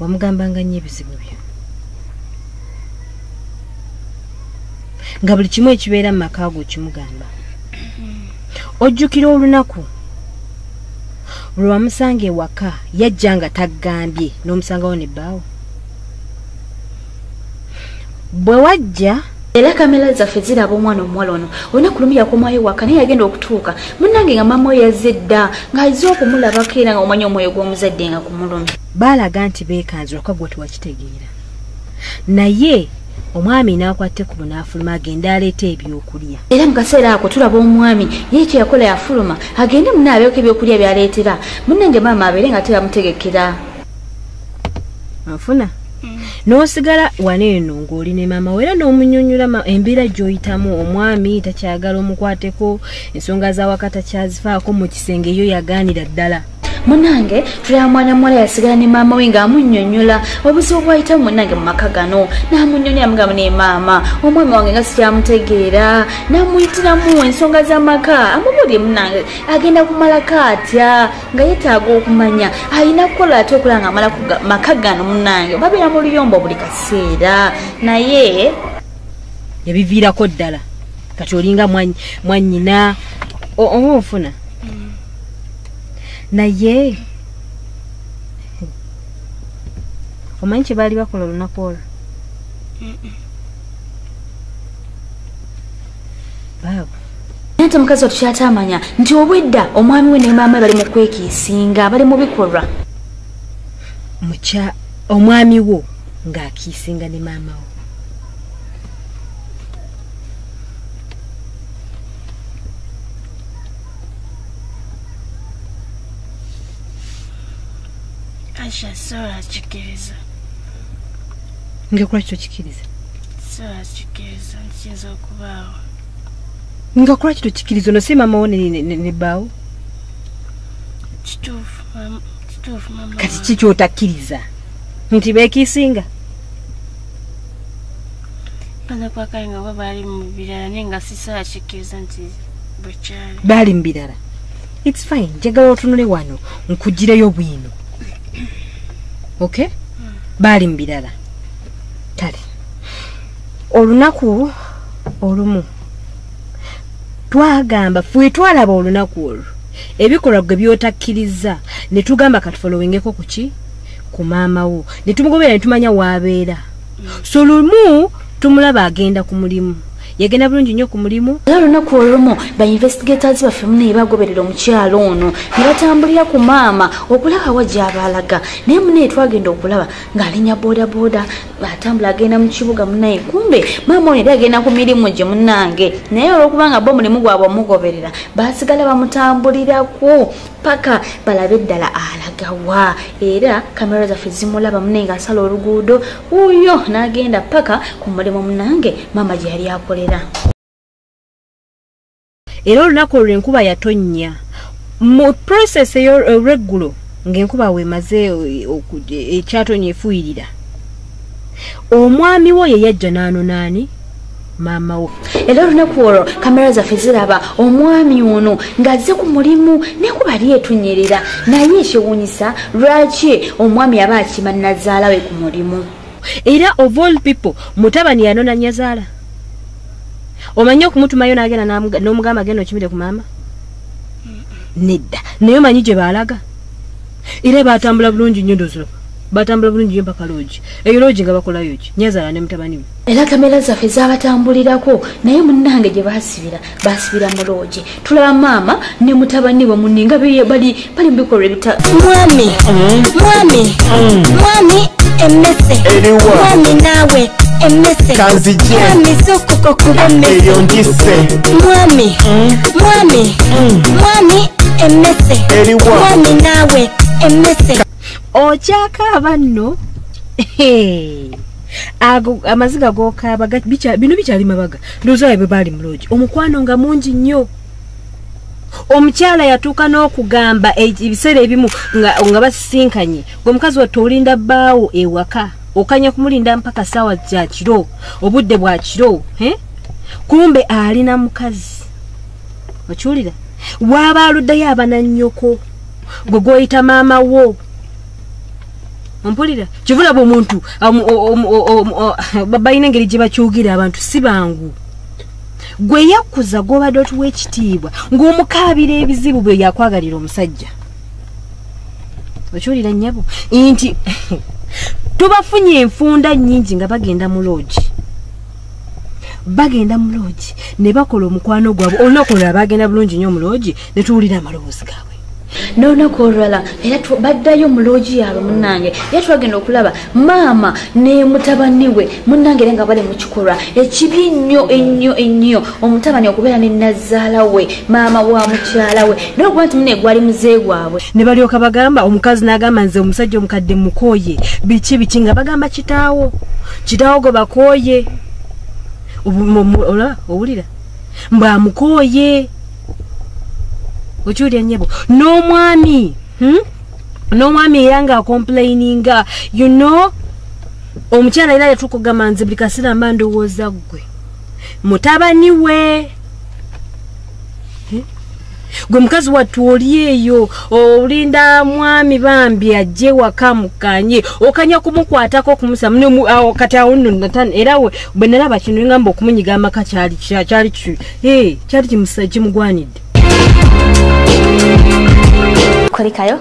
wamugambanga nnyo ebizibu byo nga buli kimu ekibeera mu maka go kimugamba ojjukira olunaku lwe wamusanga ewaka yajja nga taggambye n'omusangawo ne bbaawo bwe wajja era kamera zaffe ziraba omwana omuwala ono olunaku lumu yakomayo ewaka naye yagenda okutuuka munnange nga maama we yazze dda ng'azze okumulabako era nga omanya omwoyo gw'omuzadde nga kumulumya baalaga nti beekanze lwakka gwe tewakitegeera naye omwami n'akwatte ku bunaafuluma agenda aleeta ebyokulya era mu kaseera ako tulaba omwami ye kye yakola yafuluma agende munaabeeko ebyokulya byaleetera munnange maama abeere nga tebamutegekera anfuna n'osigala wano eno ng'oli ne maama we era n'omunyonnyola embeera gy'oyitamu omwami takyagala omukwateko ensonga z'awaka takyazifaako mu kisenge eyo yagaanira ddala munnange tulaba mwana muwala yasigala ne maama we ng'amunnyonnyola obuzibu bw'ayitamu munnange mu maka gano n'amunnyonnyola mugamba ne maama omwami wange nga sikyamutegeera n'amuyitiramu ensonga z'amaka amubuulye munnange agenda kumalako atya nga yeetaaga okumanya alina kukola ate okola nga amala maka gano munnange babeera mu luyombo buli kaseera naye yabiviirako ddala kati olinga mwannyina omufuna naye omanyi kye baali bakola olunaku olwo baabo ate mukazi wattu kyatamanya nti obwedda omwami we ne maama we bali mu kwekiisinga bali mu bikolwa omwami wo ng'akiisinga ne maama wo Asha sola chikiriza. Ngakula kyo chikiriza. Sola chikiriza nchiza okubawo. Ngakula kyo chikiriza no sema maone ne bawo. Chitufu mama. Kati chicho otakiriza. Nti bekisinga. Kana kwa kainga baba ali mubirala nenga sisa chikiriza nti bachali. Bali mbirala. It's fine. Jagala otunule wano nkugireyo bwino. Okay? Bali mbirala. Kale. Olunaku olumu. Twagamba fwe twalaba olunaku olwo. Ebikolwa gwe byotakkiriza ne tugamba katufolowingeko kuki ku maama wo. Ne tumugobera ne tumanya waabeera. So lumu tumulaba agenda ku mulimu. Yagenda bulungi nnyo ku mulimu. Era olunaku olumu ba investigators baffe mune bagoberera omukyalo ono ne batambulira ku maama okulaba wajja abaalaga naye mune twagenda okulaba ng'alinya bodaboda batambula agenda mu kibuga munaye kumbe maama ono era agenda ku mirimu gye munnange naye olw'okubanga bo mulimu gwabwe omugoberera baasigala bamutambulirako paka balabe eddala alagawa era kamera zaffe zimulaba munaye ng'asala oluguudo uyo n'agenda paka ku mulimu munnange maama gye yali akolera. Era olunaku olwo enkuba yatonnya mu process eyo regulo ng'enkuba weemaze ekyatonnya efuuyirira omwami wo ye yajja n'anonaani maama wo. Era olunaku olwo kamera zaffe ziraba omwami ono ng'azze ku mulimu n'enkuba yali etonnyerera naye ekyewuunyisa lwaki omwami aba akima nazaala we ku mulimu. Era of all people mutabani yanona nyazaala. Omanyi okumutumayo n'agenda n'omugamba agenda okimire ku maama? Nedda. Naye omanyi gye baalaga? Era batambula bulungi nnyo ndozula. Batambula bulungi nnyo mpaka loogi. Eyo loogi nga bakolayo ki? Nyazaala ne mutabani we. Era kamera zaffe zaabatambulirako naye munnange gye baasibira mu loogi. Tulaba maama ne mutabani we munninga bali mu bikolwa ebita. Mwami emmese. Mwami naawe emmese. Mwami sokoko kuba emmese. Eyo ndisse. Mwami emmese. Mwami naawe emmese. Okyakaaba nno amaziga g'okaaba bino bikyali mabaga ndowooza bwe baali mu loogi omukwano nga mungi nnyo. Omukyala yatuuka n'okugamba ebiseera ebimu nga basisinkanye ng'omukazi wattu olinda bbaawo ewaka okanya kumulinda mpaka ssaawa za kiro obudde bwa kiro kumbe alina mukazi okiwulira waaba aluddayo abanannyoko gwe gw'oyita maama wo Ompulira kivula bo muntu babayina engeri gye bakyugira abantu si bangu. Gwe yakuza goba dot w'ekitiibwa ng'omukaabira ebizibu bwe yakwagalira omusajja. Okyulira nnyabo nti tubafunye enfunda nnyingi nga bagenda mu lodge. Bagenda mu lodge ne bakola omukwano gwabwe olunaku olwo bagenda bulungi nnyo mu lodge ne tuwulira amaloboozi gaabwe. N'olunaku olulala era baddayo mu loogi yaabwe munnange era twagenda okulaba maama ne mutabani we munnange era nga bali mu kikolwa ekibi ennyo omutabani okubeera ne nazzaala we maama wa mukyala we n'okuba nti munne gwali muzeey gwabwe. Ne balyoka bagamba omukazi n'agamba nze omusajja omukadde mukooye biki nga bagamba kitaawo gwe bakooye owulira mbwamukooye. Okyulira nnyebo n'omwami era nga complaininga omukyala era yatukugamba nze buli kaseera mba ndowooza ggwe mutabani we. Gwe mukazi wattu oli eyo olinda mwami bambi ajje waka mukanye okanya kumukwatako okumusa kati awo nno era bwe nalaba kino ngamba okumunyiga amaka kyali kimugwanidde. Kolekayo